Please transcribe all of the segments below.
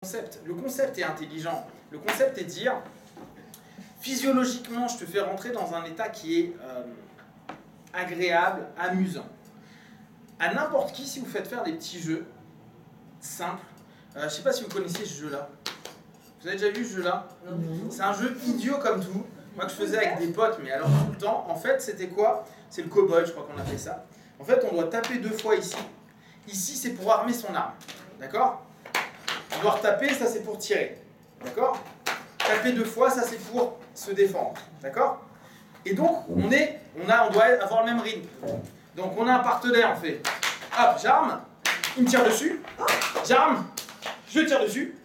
Le concept est intelligent. Le concept est de dire, physiologiquement, je te fais rentrer dans un état qui est agréable, amusant. À n'importe qui, si vous faites faire des petits jeux simples, je ne sais pas si vous connaissez ce jeu-là. Vous avez déjà vu ce jeu-là? C'est un jeu idiot comme tout. Moi que je faisais avec des potes, mais alors tout le temps. En fait, c'était quoi? C'est le cow-boy, je crois qu'on appelait ça. En fait, on doit taper 2 fois ici. Ici, c'est pour armer son arme. D'accord? On doit retaper, ça c'est pour tirer. D'accord? Taper 2 fois, ça c'est pour se défendre. D'accord? Et donc, on doit avoir le même rythme. Donc, on a un partenaire, on fait hop, j'arme, il me tire dessus, j'arme, je tire dessus.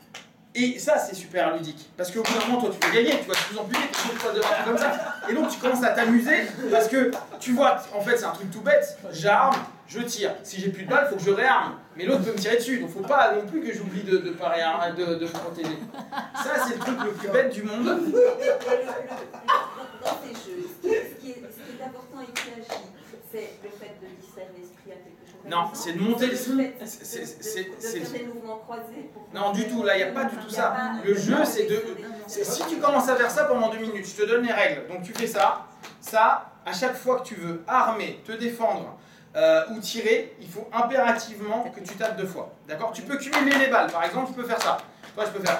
Et ça, c'est super ludique. Parce qu'au bout d'un moment, toi, tu veux gagner, tu vas de plus en plus vite, tu vas comme ça. Et donc, tu commences à t'amuser parce que tu vois, en fait, c'est un truc tout bête. J'arme, je tire. Si j'ai plus de balles, il faut que je réarme. Mais l'autre peut me tirer desce. Donc, faut pas non plus que j'oublie de me protéger. Ça, c'est le truc le plus bête du monde. Dans ces jeux, ce qui est important et qui agit, c'est le fait de distraire l'esprit à quelque chose. Non, c'est de monter l'esprit. C'est de faire des mouvements croisés. Non, du tout, là, il n'y a pas du tout ça. Le jeu, c'est de... Si tu commences à faire ça pendant 2 minutes, je te donne les règles. Donc, tu fais ça, à chaque fois que tu veux armer, te défendre ou tirer, il faut impérativement que tu tapes 2 fois. D'accord? Tu peux cumuler les balles. Par exemple, tu peux faire ça. Toi, je peux faire...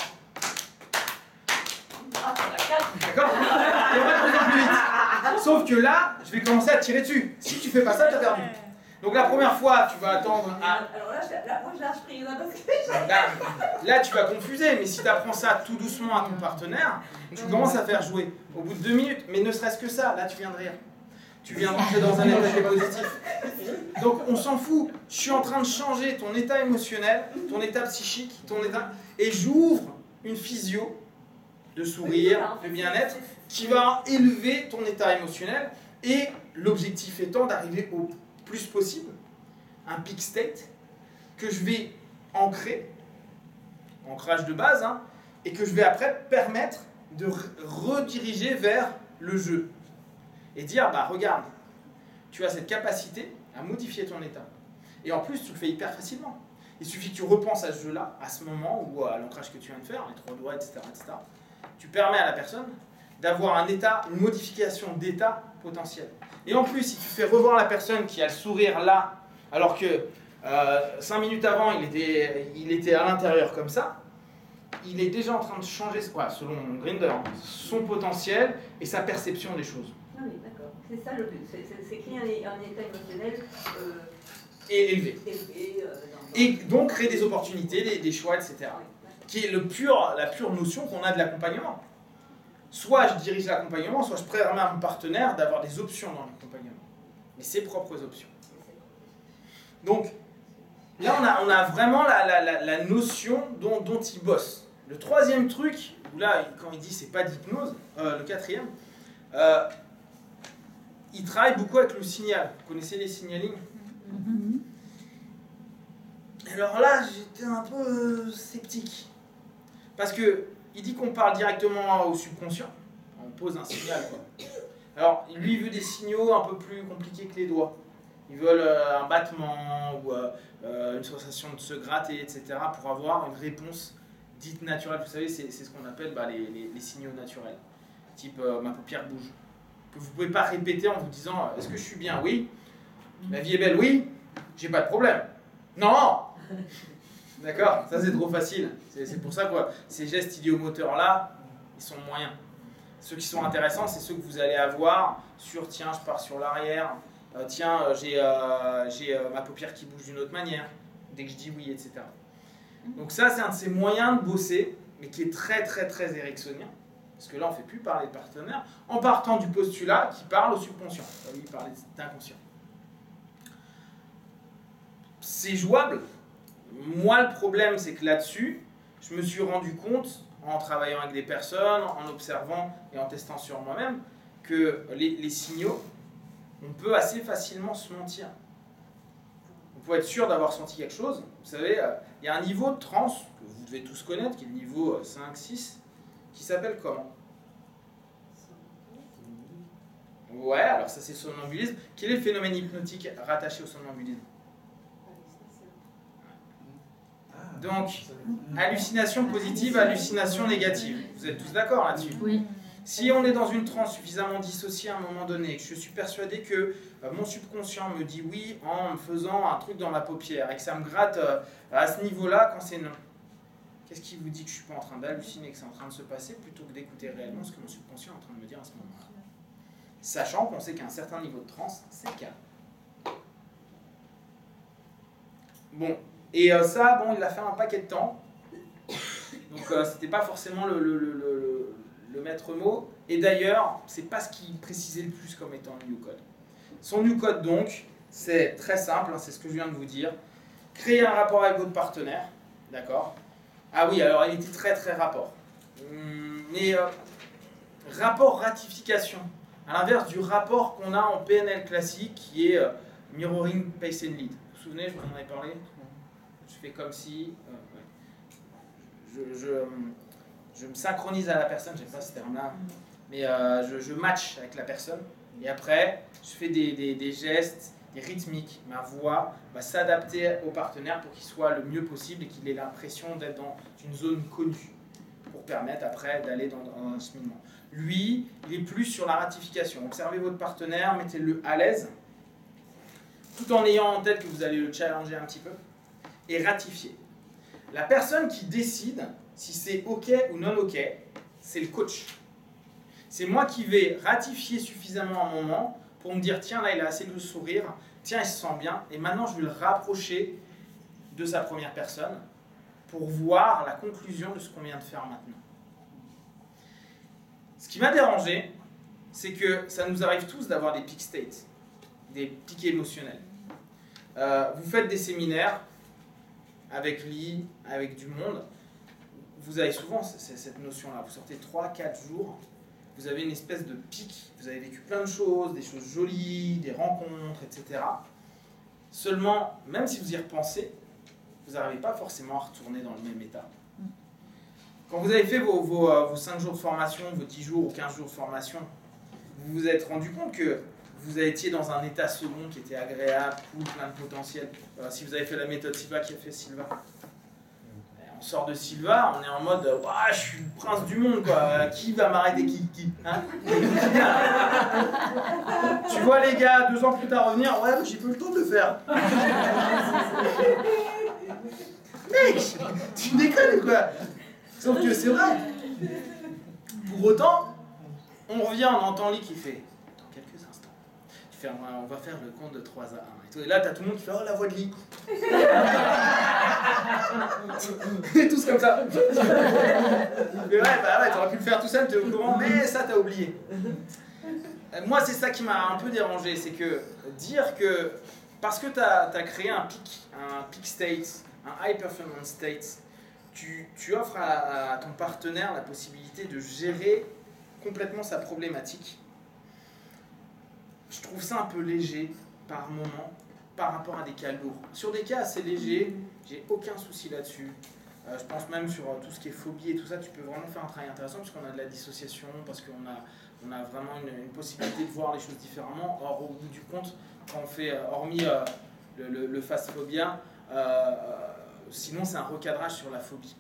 D'accord? Et on va de plus en plus vite. Sauf que là, je vais commencer à tirer dessus. Si tu fais pas ça, tu as perdu. Donc la première fois, tu vas attendre à... Alors là, moi je lâche prise, parce que... Là, tu vas confuser, mais si tu apprends ça tout doucement à ton partenaire, tu commences à faire jouer. Au bout de 2 minutes, mais ne serait-ce que ça, là tu viens de rire. Tu viens d'entrer dans un état qui est positif. Donc on s'en fout. Je suis en train de changer ton état émotionnel, ton état psychique, et j'ouvre une physio de sourire, de bien-être, qui va élever ton état émotionnel. Et l'objectif étant d'arriver au plus possible, un peak state, que je vais ancrer, ancrage de base, hein, et que je vais après permettre de rediriger vers le jeu. Et dire, bah regarde, tu as cette capacité à modifier ton état. Et en plus, tu le fais hyper facilement. Il suffit que tu repenses à ce jeu-là, à ce moment, ou à l'ancrage que tu viens de faire, les 3 doigts, etc., etc. Tu permets à la personne d'avoir un état, une modification d'état potentiel. Et en plus, si tu fais revoir la personne qui a le sourire là, alors que 5 minutes avant, il était à l'intérieur comme ça, il est déjà en train de changer, selon Grinder, son potentiel et sa perception des choses. Ah oui, d'accord. C'est ça le but, c'est créer un état émotionnel et élevé. Et donc créer des opportunités, des choix, etc. Qui est la pure notion qu'on a de l'accompagnement. Soit je dirige l'accompagnement, soit je permets à mon partenaire d'avoir des options dans l'accompagnement. Mais ses propres options. Donc, là on a vraiment la notion dont il bosse. Le 3e truc, où là, quand il dit c'est pas d'hypnose, le 4e, il travaille beaucoup avec le signal. Vous connaissez les signalings? Alors là, j'étais un peu sceptique. Parce que il dit qu'on parle directement au subconscient. On pose un signal, quoi. Alors, lui, il veut des signaux un peu plus compliqués que les doigts. Ils veulent un battement ou une sensation de se gratter, etc. pour avoir une réponse dite naturelle. Vous savez, c'est ce qu'on appelle les signaux naturels. Type ma paupière bouge. Que vous ne pouvez pas répéter en vous disant est-ce que je suis bien? Oui. La vie est belle? Oui. J'ai pas de problème. Non. D'accord? Ça, c'est trop facile. C'est pour ça que ces gestes idéomoteurs-là, ils sont moyens. Ceux qui sont intéressants, c'est ceux que vous allez avoir sur tiens, je pars sur l'arrière, tiens, j'ai ma paupière qui bouge d'une autre manière, dès que je dis oui, etc. Donc ça, c'est un de ces moyens de bosser, mais qui est très, très, très ericksonien. Parce que là, on ne fait plus parler de partenaire, en partant du postulat qui parle au subconscient. Lui, il parlait d'inconscient. C'est jouable. Moi, le problème, c'est que là-dessus, je me suis rendu compte, en travaillant avec des personnes, en observant et en testant sur moi-même, que les signaux, on peut assez facilement se mentir. On peut être sûr d'avoir senti quelque chose. Vous savez, il y a un niveau de transe, que vous devez tous connaître, qui est le niveau 5-6, qui s'appelle comment? Ouais, alors ça c'est le somnambulisme. Quel est le phénomène hypnotique rattaché au somnambulisme? Donc, hallucination positive, hallucination négative. Vous êtes tous d'accord là-dessus? Oui. Si on est dans une transe suffisamment dissociée à un moment donné, que je suis persuadé que mon subconscient me dit oui en me faisant un truc dans ma paupière et que ça me gratte à ce niveau-là quand c'est non, qu'est-ce qui vous dit que je ne suis pas en train d'halluciner, que c'est en train de se passer, plutôt que d'écouter réellement ce que mon subconscient est en train de me dire à ce moment-là? Sachant qu'on sait qu'à un certain niveau de transe, c'est calme. Bon, et ça, bon, il l'a fait un paquet de temps. Donc c'était pas forcément le maître mot. Et d'ailleurs, c'est pas ce qu'il précisait le plus comme étant le New Code. Son New Code, donc, c'est très simple, hein, c'est ce que je viens de vous dire. Créer un rapport avec votre partenaire, d'accord? Ah oui, alors il était très très rapport. Mais rapport ratification, à l'inverse du rapport qu'on a en PNL classique, qui est Mirroring Pace and Lead. Vous vous souvenez, je vous en avais parlé? Je fais comme si... je me synchronise à la personne, j'aime pas ce terme-là, mais je match avec la personne. Et après, je fais des gestes, des rythmiques. Ma voix va s'adapter au partenaire pour qu'il soit le mieux possible et qu'il ait l'impression d'être dans une zone connue, pour permettre après d'aller dans un cheminement. Lui, il est plus sur la ratification. Observez votre partenaire, mettez-le à l'aise, tout en ayant en tête que vous allez le challenger un petit peu, et ratifier. La personne qui décide si c'est OK ou non OK, c'est le coach. C'est moi qui vais ratifier suffisamment un moment pour me dire, tiens, là, il a assez de sourire, tiens, il se sent bien, et maintenant, je vais le rapprocher de sa première personne pour voir la conclusion de ce qu'on vient de faire maintenant. Ce qui m'a dérangé, c'est que ça nous arrive tous d'avoir des peak states, des pics émotionnels. Vous faites des séminaires avec Lee, avec du monde, vous avez souvent cette notion-là. Vous sortez 3-4 jours, vous avez une espèce de pic, vous avez vécu plein de choses, des choses jolies, des rencontres, etc. Seulement, même si vous y repensez, vous n'arrivez pas forcément à retourner dans le même état. Quand vous avez fait vos 5 jours de formation, vos 10 jours ou 15 jours de formation, vous vous êtes rendu compte que vous étiez dans un état second qui était agréable, cool, plein de potentiel. Si vous avez fait la méthode Silva qui a fait Silva, on sort de Silva, on est en mode « je suis le prince du monde, quoi. Qui va m'arrêter qui hein ?» Tu vois les gars, 2 ans plus tard revenir, « Ouais, j'ai pas eu le temps de le faire. » Mec, tu déconnes quoi? Sauf que c'est vrai. Pour autant, on revient, on entend Lee qui fait « Dans quelques instants, on va faire le compte de 3 à 1. » Et là, t'as tout le monde qui fait « Oh, la voix de Lee. » Et tous comme ça. Mais ouais, t'aurais pu le faire tout seul, t'es au courant, mais ça, t'as oublié. Moi, c'est ça qui m'a un peu dérangé, c'est que dire que parce que t'as créé un peak state, un high performance state, tu offres à ton partenaire la possibilité de gérer complètement sa problématique. Je trouve ça un peu léger par moment par rapport à des cas lourds. Sur des cas assez légers, j'ai aucun souci là-dessus. Je pense même sur tout ce qui est phobie et tout ça, tu peux vraiment faire un travail intéressant parce qu'on a de la dissociation, parce qu'on a vraiment une possibilité de voir les choses différemment. Or, au bout du compte, quand on fait, hormis le phasphobia, sinon c'est un recadrage sur la phobie.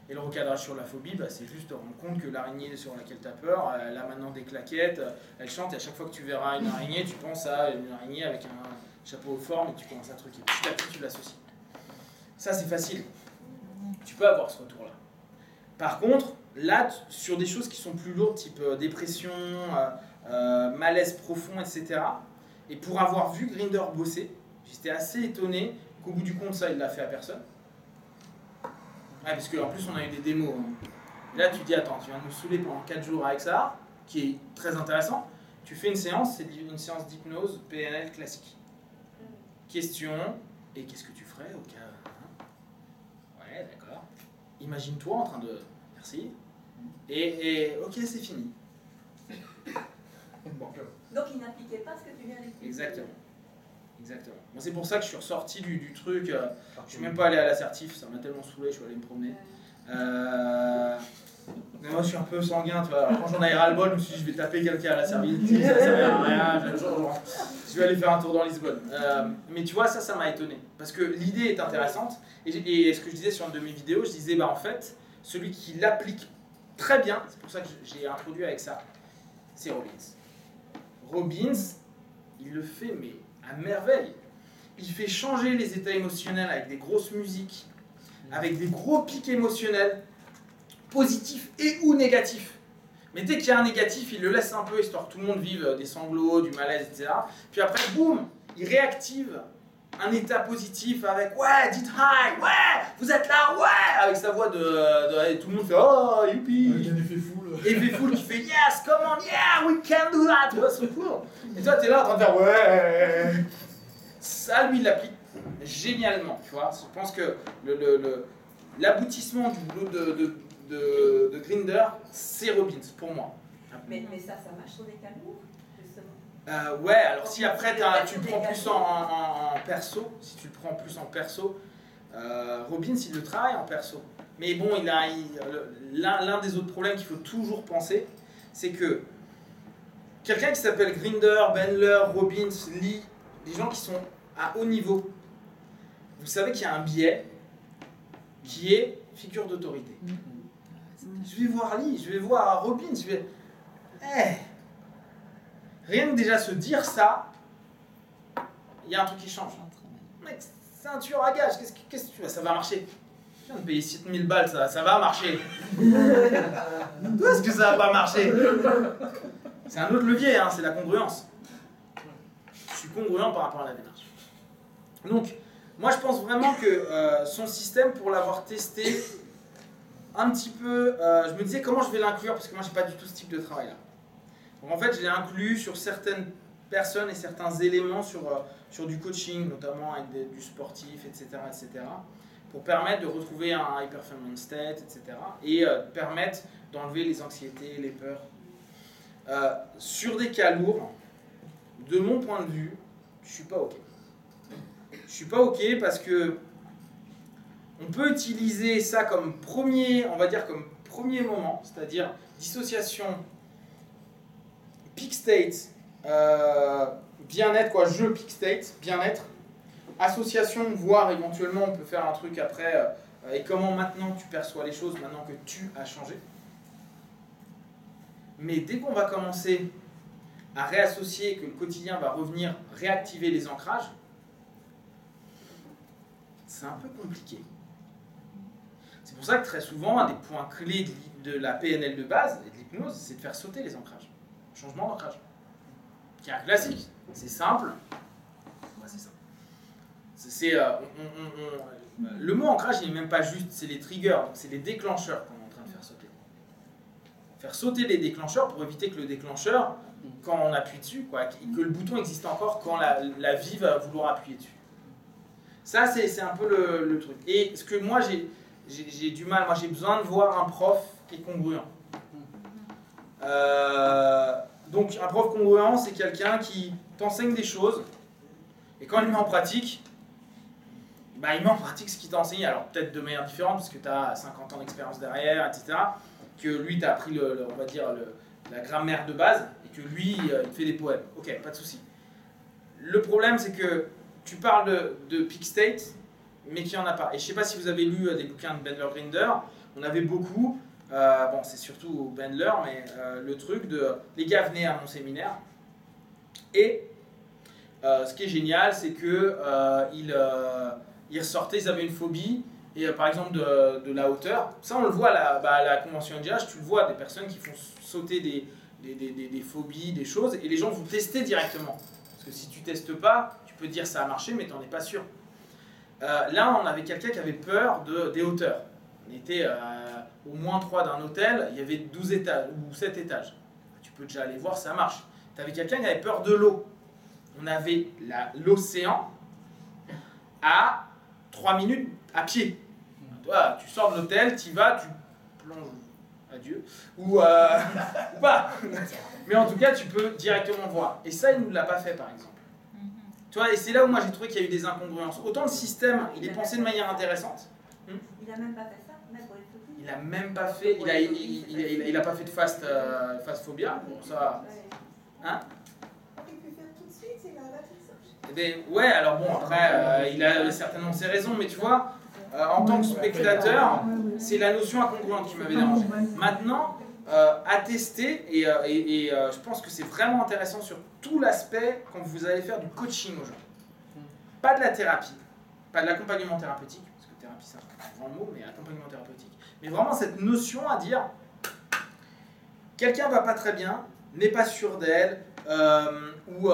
Et le recadrage sur la phobie, c'est juste te rendre compte que l'araignée sur laquelle tu as peur, elle a maintenant des claquettes, elle chante, et à chaque fois que tu verras une araignée, tu penses à une araignée avec un chapeau aux formes, et tu commences à truquer. Petit à petit, tu l'associes. Ça, c'est facile. Tu peux avoir ce retour-là. Par contre, là, sur des choses qui sont plus lourdes, type dépression, malaise profond, etc., et pour avoir vu Grinder bosser, j'étais assez étonné qu'au bout du compte, ça, il l'a fait à personne. Ouais, parce qu'en plus, on a eu des démos. Hein. Là, tu dis, attends, tu viens de nous saouler pendant 4 jours avec ça, qui est très intéressant. Tu fais une séance, c'est une séance d'hypnose PNL classique. Question, et qu'est-ce que tu ferais au cas... Ouais, d'accord. Imagine-toi en train de... Merci. Et ok, c'est fini. Bon. Donc, il n'appliquait pas ce que tu viens d'expliquer. Exactement. Exactement. Bon, c'est pour ça que je suis ressorti du truc. Je suis même pas allé à l'assertif, ça m'a tellement saoulé, je suis allé me promener. Mais moi je suis un peu sanguin, tu vois. Alors, quand j'en avais ras le bol, je me suis dit je vais taper quelqu'un à la serviette, ça servait à rien. Je vais aller faire un tour dans Lisbonne. Mais tu vois, ça m'a étonné. Parce que l'idée est intéressante. Et ce que je disais sur une de mes vidéos, je disais, bah en fait, celui qui l'applique très bien, c'est pour ça que j'ai introduit avec ça, c'est Robbins. Robbins, il le fait, mais à merveille. Il fait changer les états émotionnels avec des grosses musiques, avec des gros pics émotionnels, positifs et ou négatifs. Mais dès qu'il y a un négatif, il le laisse un peu, histoire que tout le monde vive des sanglots, du malaise, etc. Puis après, boum, il réactive un état positif avec « Ouais, dites hi, ouais, vous êtes là, ouais !» Avec sa voix et tout le monde fait « Oh, youpi !» Il y a un effet full. Effet full qui fait « Yes, come on, yeah, we can do that !» Tu vois, c'est cool. Et toi, t'es là en train de faire « Ouais !» Ça, lui, il l'applique génialement, tu vois. Je pense que l'aboutissement du boulot de Grinder, c'est Robbins, pour moi. Mais ça marche sur des cas lourds, justement. Ouais, alors si après tu le prends plus en perso, si tu le prends plus en perso, Robbins, il le travaille en perso. Mais bon, l'un des autres problèmes qu'il faut toujours penser, c'est que quelqu'un qui s'appelle Grinder, Bandler, Robbins, Lee, des gens qui sont à haut niveau, vous savez qu'il y a un biais qui est figure d'autorité. Je vais voir Lee, je vais voir Robbins, je vais... Rien que déjà se dire ça, il y a un truc qui change. Mec, c'est un tueur à gage, qu'est-ce que tu veux? Ça va marcher. Je viens de payer 7000 balles, ça va marcher. D'où est-ce que ça va pas marcher? C'est un autre levier, hein, c'est la congruence. Je suis congruent par rapport à la démarche. Donc, moi je pense vraiment que son système, pour l'avoir testé un petit peu, je me disais comment je vais l'inclure, parce que moi j'ai pas du tout ce type de travail là. Donc en fait je l'ai inclus sur certaines personnes et certains éléments sur du coaching, notamment avec du sportif, etc., pour permettre de retrouver un high performance state, etc., et permettre d'enlever les anxiétés, les peurs. Sur des cas lourds, de mon point de vue, je suis pas OK. Je suis pas OK parce que on peut utiliser ça comme premier, on va dire comme premier moment, c'est-à-dire dissociation, peak state, bien-être, quoi, jeu peak state, bien-être, association, voire éventuellement on peut faire un truc après, et comment maintenant tu perçois les choses, maintenant que tu as changé. Mais dès qu'on va commencer à réassocier, que le quotidien va revenir réactiver les ancrages, c'est un peu compliqué. C'est pour ça que très souvent, un des points clés de la PNL de base et de l'hypnose, c'est de faire sauter les ancrages. Changement d'ancrage. Qui est un classique. C'est simple. Ouais, c'est ça. Le mot ancrage, il n'est même pas juste, c'est les triggers, c'est les déclencheurs qu'on est en train de faire sauter. Faire sauter les déclencheurs pour éviter que le déclencheur, quand on appuie dessus, quoi, que le bouton existe encore quand la vie va vouloir appuyer dessus. Ça, c'est un peu le truc. Et ce que moi, j'ai du mal, moi j'ai besoin de voir un prof qui est congruent. Donc un prof congruent, c'est quelqu'un qui t'enseigne des choses, et quand il met en pratique, bah, il met en pratique ce qu'il t'a enseigné, alors peut-être de manière différente, parce que tu as 50 ans d'expérience derrière, etc., que lui t'as appris, on va dire, la grammaire de base, et que lui, il te fait des poèmes. Ok, pas de souci. Le problème, c'est que tu parles de peak state, mais qu'il n'y en a pas. Et je ne sais pas si vous avez lu des bouquins de Bandler Grinder, on avait beaucoup, bon c'est surtout Bandler, mais le truc de... Les gars venaient à mon séminaire, et ce qui est génial, c'est que ils ressortaient, ils avaient une phobie, et par exemple de la hauteur. Ça on le voit à la convention NGH, tu le vois, des personnes qui font sauter des phobies, des choses, et les gens vont tester directement. Parce que si tu testes pas, tu peux te dire ça a marché, mais tu n'en es pas sûr. Là, on avait quelqu'un qui avait peur des hauteurs. On était au moins 3 d'un hôtel, il y avait 12 étages ou 7 étages. Tu peux déjà aller voir, ça marche. Tu avais quelqu'un qui avait peur de l'eau. On avait l'océan à 3 minutes à pied. Toi, tu sors de l'hôtel, tu y vas, tu plonges. Adieu. Ou pas. Mais en tout cas, tu peux directement voir. Et ça, il ne nous l'a pas fait, par exemple. Tu vois, et c'est là où moi j'ai trouvé qu'il y a eu des incongruences. Autant le système, il est pensé de manière intéressante. Il a même pas fait ça, même pour les phobies. Il a même pas fait, il a pas fait de fast phobia. Bon, ça, hein? Il aurait pu faire tout de suite, il a arrêté Ouais, alors bon, après, il a certainement ses raisons, mais tu vois, en tant que spectateur, c'est la notion incongruente qui m'avait dérangé. Maintenant, à tester, et je pense que c'est vraiment intéressant sur tout l'aspect quand vous allez faire du coaching aux gens. Pas de la thérapie, pas de l'accompagnement thérapeutique, parce que thérapie c'est un grand mot, mais accompagnement thérapeutique. Mais vraiment cette notion à dire, quelqu'un va pas très bien, n'est pas sûr d'elle, ou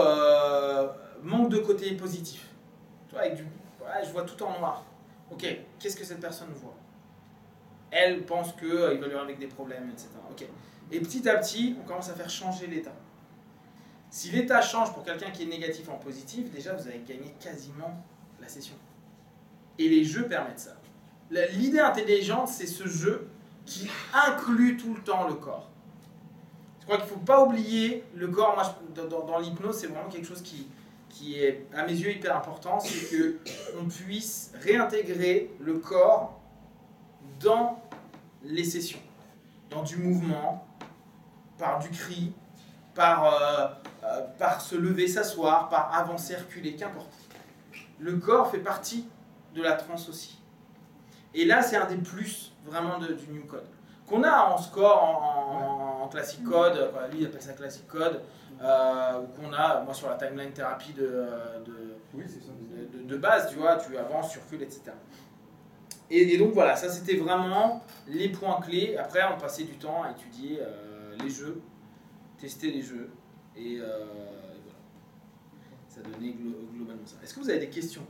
manque de côté positif. Tu vois, avec du, ouais, je vois tout en noir. Ok, qu'est-ce que cette personne voit? Elle pense qu'il va lui arriver avec des problèmes, etc. Ok. Et petit à petit, on commence à faire changer l'état. Si l'état change pour quelqu'un qui est négatif en positif, déjà vous avez gagné quasiment la session. Et les jeux permettent ça. L'idée intelligente, c'est ce jeu qui inclut tout le temps le corps. Je crois qu'il ne faut pas oublier le corps. Moi, dans l'hypnose, c'est vraiment quelque chose qui est, à mes yeux, hyper important. C'est qu'on puisse réintégrer le corps dans les sessions. Dans du mouvement, par du cri, par se lever, s'asseoir, par avancer, reculer, qu'importe. Le corps fait partie de la transe aussi. Et là, c'est un des plus vraiment du New Code. Qu'on a en score, en classic code, lui il appelle ça classic code, ou qu'on a, moi sur la timeline thérapie de base, tu vois, tu avances, tu recules, etc. Et donc voilà, ça c'était vraiment les points clés. Après, on passait du temps à étudier les jeux, tester les jeux, et voilà. Ça donnait globalement ça. Est-ce que vous avez des questions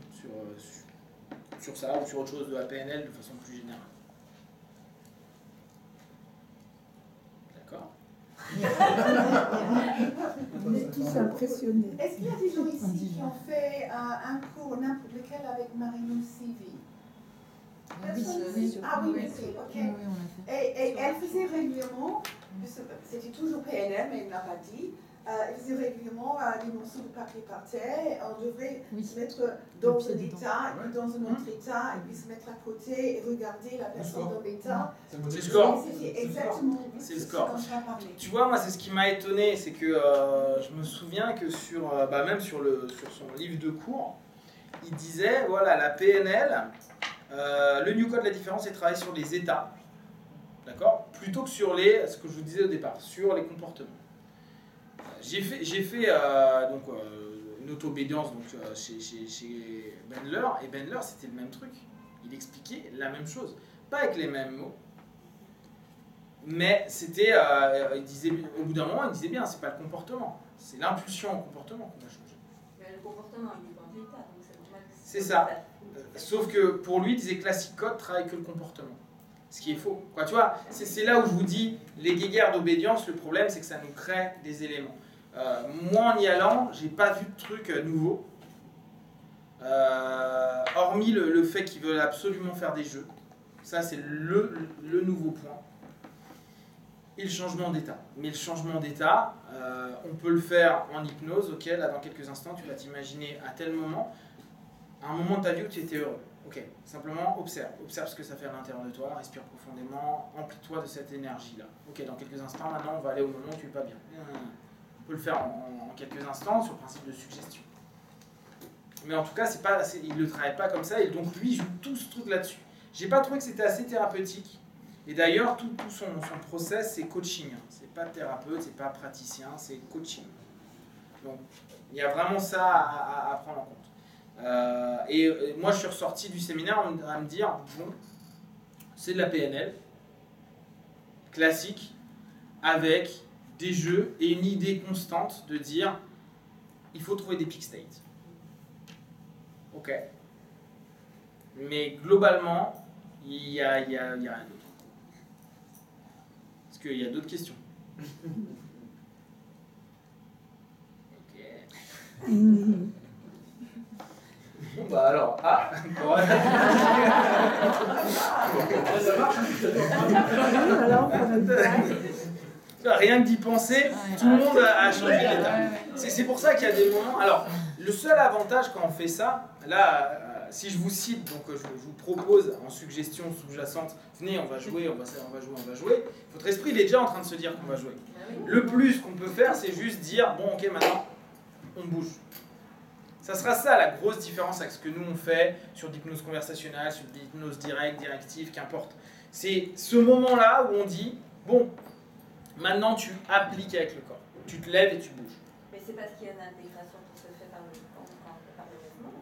sur ça, ou sur autre chose de la PNL de façon plus générale? D'accord. On est tous impressionnés. Est-ce qu'il y a des gens ici qui ont fait un cours, n'importe lequel, avec Marino Sivi? Oui, Ah oui, ok. Oui, on l'a fait. Et elle faisait régulièrement, c'était toujours PNL, mais elle n'a pas dit, elle faisait régulièrement des morceaux de papier par terre, on devrait se mettre dans un état, et dans un autre état, et puis se mettre à côté et regarder la personne dans l'état. C'est le score. C'était exactement c'est le score. ce dont on a parlé. Tu vois, moi, c'est ce qui m'a étonné, c'est que je me souviens que même sur son livre de cours, il disait, voilà, la PNL, le New Code, la différence, c'est de travailler sur les états, d'accord, plutôt que sur ce que je vous disais au départ, sur les comportements. J'ai fait une auto-obédience chez Bandler, et Bandler, c'était le même truc. Il expliquait la même chose, pas avec les mêmes mots, mais c'était, il disait, au bout d'un moment, il disait bien, c'est pas le comportement, c'est l'impulsion au comportement qu'on va changer. Mais le comportement, il dépend de l'état, donc c'est normal. C'est ça. Sauf que pour lui, il disait classic code travaille que le comportement. Ce qui est faux. Quoi, tu vois, c'est là où je vous dis, les guéguerres d'obédience, le problème, c'est que ça nous crée des éléments. Moi, en y allant, j'ai pas vu de truc nouveau. Hormis le fait qu'ils veulent absolument faire des jeux. Ça, c'est le nouveau point. Et le changement d'état. Mais le changement d'état, on peut le faire en hypnose. Ok, là, dans quelques instants, tu vas t'imaginer à tel moment, à un moment de ta vie où tu étais heureux. Ok, simplement observe ce que ça fait à l'intérieur de toi, respire profondément, emplis-toi de cette énergie-là. Ok, dans quelques instants, maintenant, on va aller au moment où tu es pas bien. On peut le faire en quelques instants sur le principe de suggestion. Mais en tout cas, il ne le travaille pas comme ça, et donc lui, il joue tout ce truc là-dessus. J'ai pas trouvé que c'était assez thérapeutique. Et d'ailleurs, tout son process, c'est coaching. C'est pas thérapeute, c'est pas praticien, c'est coaching. Donc, il y a vraiment ça à prendre en compte. Et moi, je suis ressorti du séminaire à me dire, bon, c'est de la PNL, classique, avec des jeux et une idée constante de dire, il faut trouver des peak states. Ok. Mais globalement, il y a rien d'autre. Est-ce qu'il y a d'autres questions? Ok. Bon bah alors, ça marche. Rien que d'y penser, tout le monde a changé d'état. C'est pour ça qu'il y a des moments. Alors, le seul avantage quand on fait ça, là, si je vous cite, donc je vous propose en suggestion sous-jacente, venez, on va jouer. Votre esprit, il est déjà en train de se dire qu'on va jouer. Le plus qu'on peut faire, c'est juste dire, bon, ok, maintenant, on bouge. Ça sera ça la grosse différence avec ce que nous on fait sur l'hypnose conversationnelle, sur l'hypnose directe, directive, qu'importe. C'est ce moment-là où on dit, bon, maintenant tu appliques avec le corps. Tu te lèves et tu bouges. Mais c'est parce qu'il y a une intégration qui se fait par le mouvement,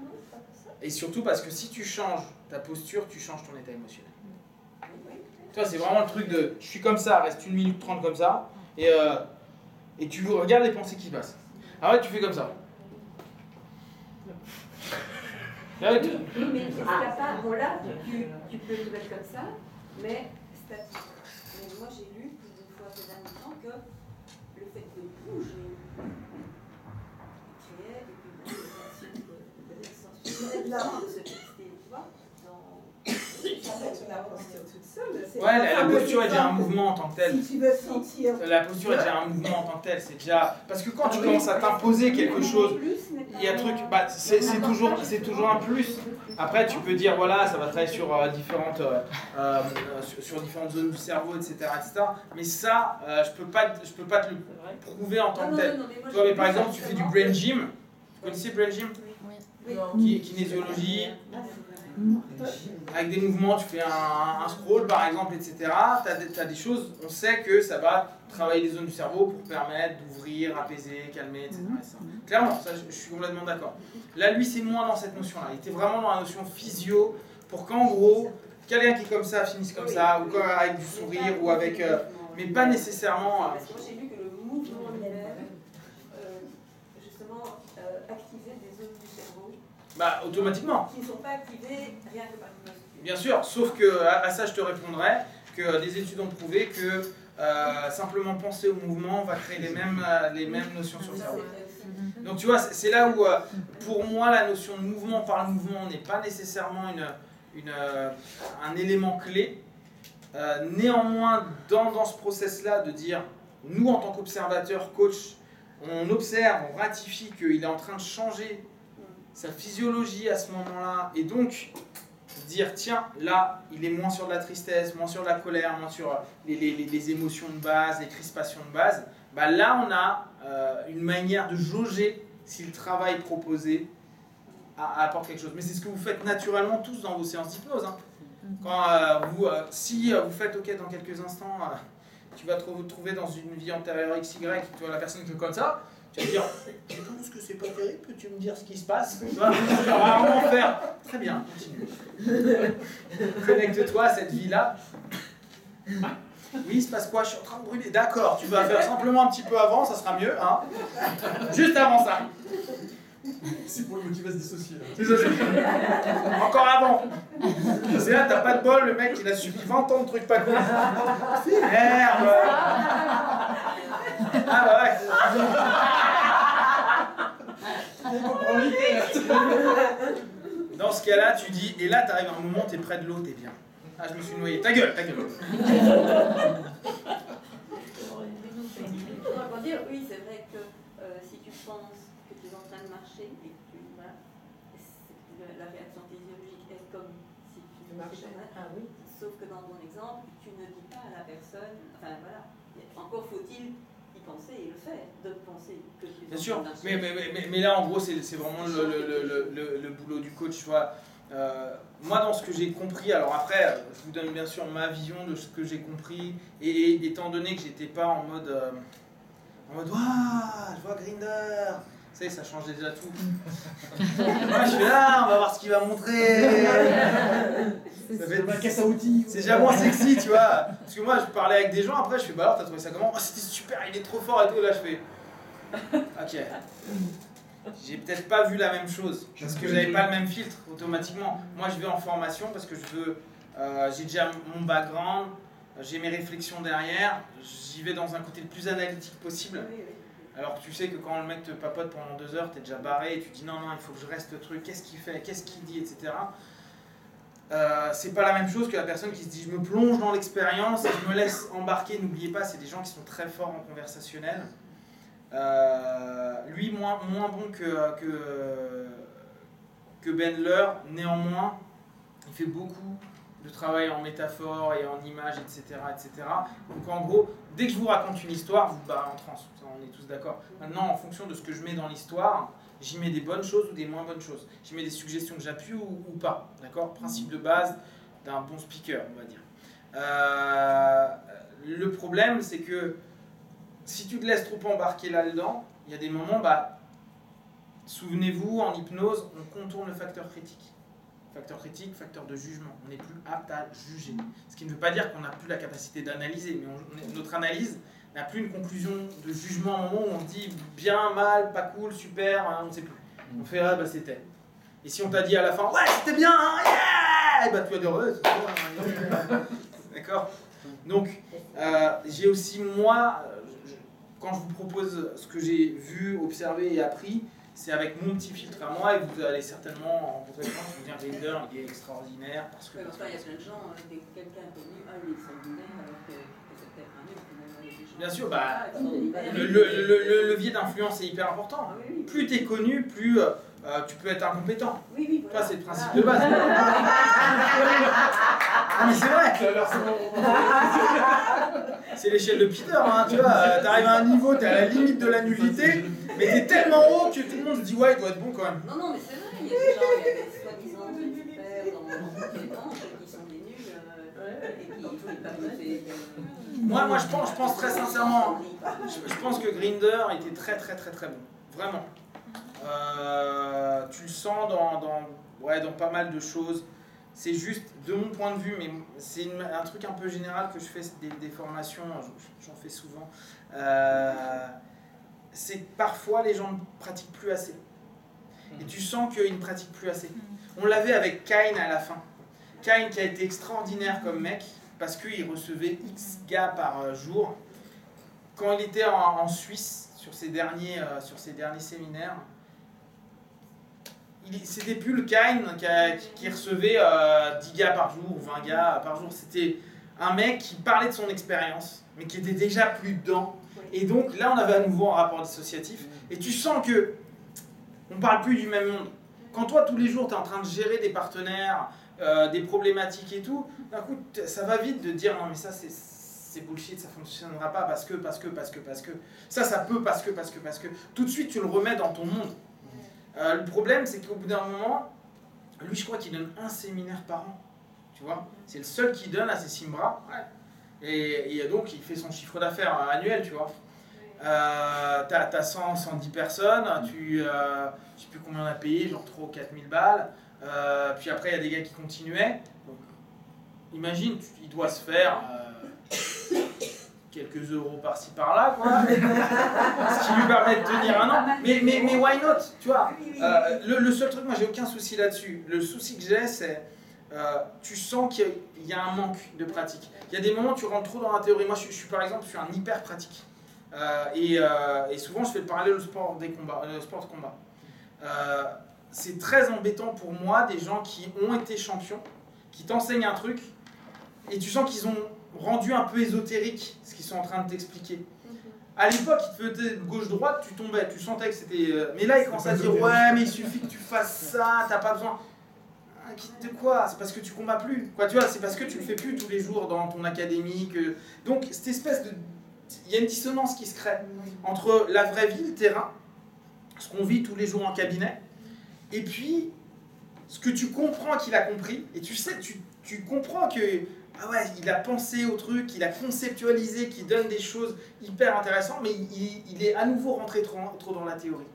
non? C'est pas pour ça. Et surtout parce que si tu changes ta posture, tu changes ton état émotionnel. Oui. Tu vois, c'est vraiment le truc de, je suis comme ça, reste 1 minute 30 comme ça, et tu regardes les pensées qui se passent. Ah ouais, tu fais comme ça. Oui, mais est-ce qu'il n'y a pas, bon là, tu peux te mettre comme ça, mais statique. Mais moi j'ai lu plus d'une fois ces derniers temps que le fait de bouger créait une sensation de se fixer, tu vois, Ça va être la posture toute seule. Ouais, la posture est déjà un mouvement en tant que tel. Si tu veux sentir. La posture est déjà un mouvement en tant que tel, c'est déjà... Parce que quand tu commences à t'imposer quelque chose, il y a un truc, bah, c'est toujours un plus. Après, tu peux dire, voilà, ça va travailler sur différentes zones du cerveau, etc. Mais ça, je peux pas te le prouver en tant que tel. Tu vois, mais par exemple, tu fais du brain gym. Vous connaissez brain gym? Oui. Kinésiologie. Avec des mouvements, tu fais un scroll par exemple, etc. Tu as des choses, on sait que ça va travailler les zones du cerveau pour permettre d'ouvrir, apaiser, calmer, etc. Clairement, ça, je suis complètement d'accord. Là, lui, c'est moins dans cette notion-là. Il était vraiment dans la notion physio pour qu'en gros, quelqu'un qui est comme ça finisse comme ça, ou avec du sourire, ou avec. Mais pas nécessairement. Parce que moi j'ai lu que le mouvement lui-même, justement, activait des zones du cerveau. Bah, automatiquement. Qui ne sont pas activées rien que par une posture. Bien sûr, sauf que à ça je te répondrai que des études ont prouvé que simplement penser au mouvement va créer les mêmes notions sur le cerveau. Donc tu vois, c'est là où pour moi la notion de mouvement par le mouvement n'est pas nécessairement un élément clé. Néanmoins, dans ce process-là de dire, nous en tant qu'observateurs, coach, on observe, on ratifie qu'il est en train de changer sa physiologie à ce moment-là, et donc dire tiens, là, il est moins sur de la tristesse, moins sur de la colère, moins sur les émotions de base, les crispations de base, bah là on a une manière de jauger si le travail proposé apporte quelque chose. Mais c'est ce que vous faites naturellement tous dans vos séances d'hypnose. Hein. Quand si vous faites ok dans quelques instants, tu vas te retrouver dans une vie antérieure XY, tu vois la personne qui est comme ça, tu vas dire, je pense que c'est pas terrible, peux-tu me dire ce qui se passe? Tu vas vraiment faire, très bien, continue. Connecte-toi à cette vie-là. Oui, il se passe quoi? Je suis en train de brûler. D'accord, tu vas faire simplement un petit peu avant, ça sera mieux. Hein. Juste avant ça. C'est pour le motiver à se dissocier. C'est ça. Encore avant. C'est là, t'as pas de bol, le mec il a subi 20 ans de trucs pas cool. Merde. Ah bah ouais. Dans ce cas-là, tu dis, et là t'arrives à un moment, t'es près de l'eau, t'es bien. Ah, je me suis noyé. Ta gueule, ta gueule. On va dire, oui, c'est vrai que si tu penses que tu es en train de marcher et que voilà, la réaction physiologique est comme si tu marchais. Sauf que dans mon exemple, tu ne dis pas à la personne, enfin voilà, encore faut-il y penser et le faire, de penser que tu es bien sûr, mais là en gros c'est vraiment le boulot du coach, tu vois. Moi dans ce que j'ai compris, alors après je vous donne bien sûr ma vision de ce que j'ai compris, et étant donné que j'étais pas en mode waouh, je vois Grinder, tu sais, ça change déjà tout. Moi je suis là, on va voir ce qu'il va montrer. Ça fait ma caisse à outils. C'est déjà moins sexy, tu vois. Parce que moi je parlais avec des gens, après je fais bah alors t'as trouvé ça comment? Oh c'était super, il est trop fort et tout, et là je fais ok. J'ai peut-être pas vu la même chose, parce que j'avais pas le même filtre automatiquement. Moi je vais en formation parce que je veux, j'ai déjà mon background, j'ai mes réflexions derrière, j'y vais dans un côté le plus analytique possible. Alors que tu sais que quand le mec te papote pendant 2 heures, t'es déjà barré et tu dis non, il faut que je reste le truc, qu'est-ce qu'il fait, qu'est-ce qu'il dit, etc. C'est pas la même chose que la personne qui se dit je me plonge dans l'expérience et je me laisse embarquer. N'oubliez pas, c'est des gens qui sont très forts en conversationnel. Lui moins bon que Bendler, néanmoins il fait beaucoup de travail en métaphore et en images, etc., etc. Donc en gros, dès que je vous raconte une histoire, vous en transe, ça, on est tous d'accord. Maintenant, en fonction de ce que je mets dans l'histoire, j'y mets des bonnes choses ou des moins bonnes choses. J'y mets des suggestions que j'appuie ou pas, d'accord? Principe de base d'un bon speaker, on va dire. Le problème, c'est que si tu te laisses trop embarquer là-dedans, il y a des moments, souvenez-vous, en hypnose, on contourne le facteur critique. Facteur critique, facteur de jugement. On n'est plus apte à juger. Ce qui ne veut pas dire qu'on n'a plus la capacité d'analyser, mais notre analyse n'a plus une conclusion de jugement au moment où on dit bien, mal, pas cool, super, on ne sait plus. On fait c'était. Et si on t'a dit à la fin, ouais, c'était bien, hein, yeah, et tu vas dire, ouais, c'était bien. D'accord? Donc, j'ai aussi, moi, quand je vous propose ce que j'ai vu, observé et appris, c'est avec mon petit filtre à moi, et vous allez certainement rencontrer des gens qui vont dire Grinder, il est extraordinaire. Parce que. Il y a plein de gens, quelqu'un connu, il est extraordinaire, alors que c'est peut-être un nul. Bien sûr, le levier d'influence est hyper important. Plus tu es connu, plus tu peux être incompétent. Oui, voilà. Ça, c'est le principe de base. Ah, mais c'est vrai. C'est l'échelle de Peter, hein, tu vois. T'arrives à un niveau, t'es à la limite de la nullité, mais t'es tellement haut que tout le monde se dit ouais, il doit être bon quand même. Non, mais c'est vrai, il y a des gens, il y a des soi-disant experts dans compétences qui sont des nuls et qui Moi, je pense très sincèrement, je pense que Grinder était très bon, vraiment. Tu le sens dans pas mal de choses. C'est juste, de mon point de vue, mais c'est un truc un peu général que je fais des formations, j'en fais souvent. C'est que parfois les gens ne pratiquent plus assez. Et tu sens qu'ils ne pratiquent plus assez. On l'avait avec Kane à la fin. Kane qui a été extraordinaire comme mec, parce qu'il recevait X gars par jour. Quand il était en Suisse, sur ses derniers séminaires, c'était plus le Kane qui recevait 10 gars par jour ou 20 gars par jour. C'était un mec qui parlait de son expérience, mais qui était déjà plus dedans. Et donc là, on avait à nouveau un rapport dissociatif. Et tu sens que on ne parle plus du même monde. Quand toi, tous les jours, tu es en train de gérer des partenaires, des problématiques et tout, d'un coup, ça va vite de dire non, mais ça, c'est bullshit, ça ne fonctionnera pas parce que. Ça peut parce que. Tout de suite, tu le remets dans ton monde. Le problème, c'est qu'au bout d'un moment, lui, je crois qu'il donne un séminaire par an. Tu vois, c'est le seul qui donne à ses Simbra. Ouais. Et donc, il fait son chiffre d'affaires annuel, tu vois. T'as 110 personnes, je sais plus combien on a payé, genre 3 ou 4 000 balles. Puis après, il y a des gars qui continuaient. Donc, imagine, il doit se faire quelques euros par-ci par-là, quoi. Ce qui lui permet de tenir un an. Mais why not, tu vois. Le seul truc, moi, j'ai aucun souci là-dessus. Le souci que j'ai, c'est tu sens qu'il y a un manque de pratique. Il y a des moments où tu rentres trop dans la théorie. Moi, je suis par exemple, un hyper pratique. Et souvent, je fais le parallèle au sport de combat. C'est très embêtant pour moi, des gens qui ont été champions, qui t'enseignent un truc, et tu sens qu'ils ont rendu un peu ésotérique ce qu'ils sont en train de t'expliquer. À l'époque, ils te faisaient gauche-droite, tu tombais, tu sentais que c'était... Mais là, ils commencent à dire, ouais, mais il suffit que tu fasses ça, t'as pas besoin... De quoi? C'est parce que tu combats plus. Quoi, tu vois, c'est parce que tu le fais plus tous les jours dans ton académie. Donc, cette espèce de... Il y a une dissonance qui se crée entre la vraie vie, le terrain, ce qu'on vit tous les jours en cabinet, et puis ce que tu comprends qu'il a compris. Et tu sais, tu comprends que... Ah ouais, il a pensé au truc, il a conceptualisé, qu'il donne des choses hyper intéressantes, mais il est à nouveau rentré trop dans la théorie.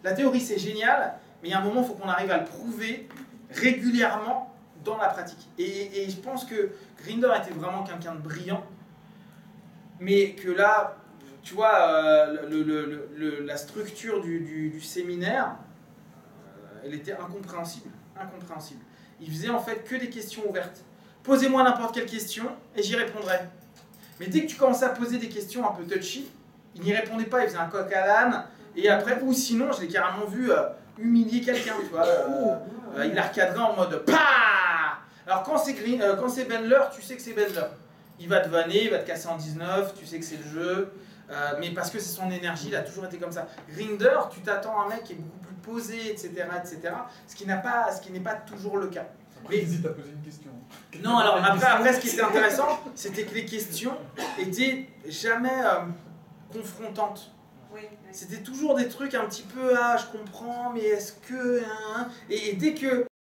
La théorie, c'est génial, mais il y a un moment, il faut qu'on arrive à le prouver régulièrement dans la pratique. Et je pense que Grinder était vraiment quelqu'un de brillant, mais que là, tu vois, la structure du séminaire, elle était incompréhensible. Il faisait en fait que des questions ouvertes. Posez-moi n'importe quelle question et j'y répondrai. Mais dès que tu commençais à poser des questions un peu touchy, il n'y répondait pas, il faisait un coq à l'âne, et après, ou sinon, je l'ai carrément vu humilier quelqu'un, tu vois. Il a recadré en mode PAH. Alors quand c'est Bendler, tu sais que c'est Bendler. Il va te vanner, il va te casser en 19, tu sais que c'est le jeu, mais parce que c'est son énergie, il a toujours été comme ça. Grinder, tu t'attends à un mec qui est beaucoup plus posé, etc., ce qui n'est pas toujours le cas. Après, hésite à poser une question. Non, alors après, ce qui était intéressant, c'était que les questions étaient jamais confrontantes. Oui, oui. C'était toujours des trucs un petit peu, ah, je comprends, mais est-ce que... hein, et dès que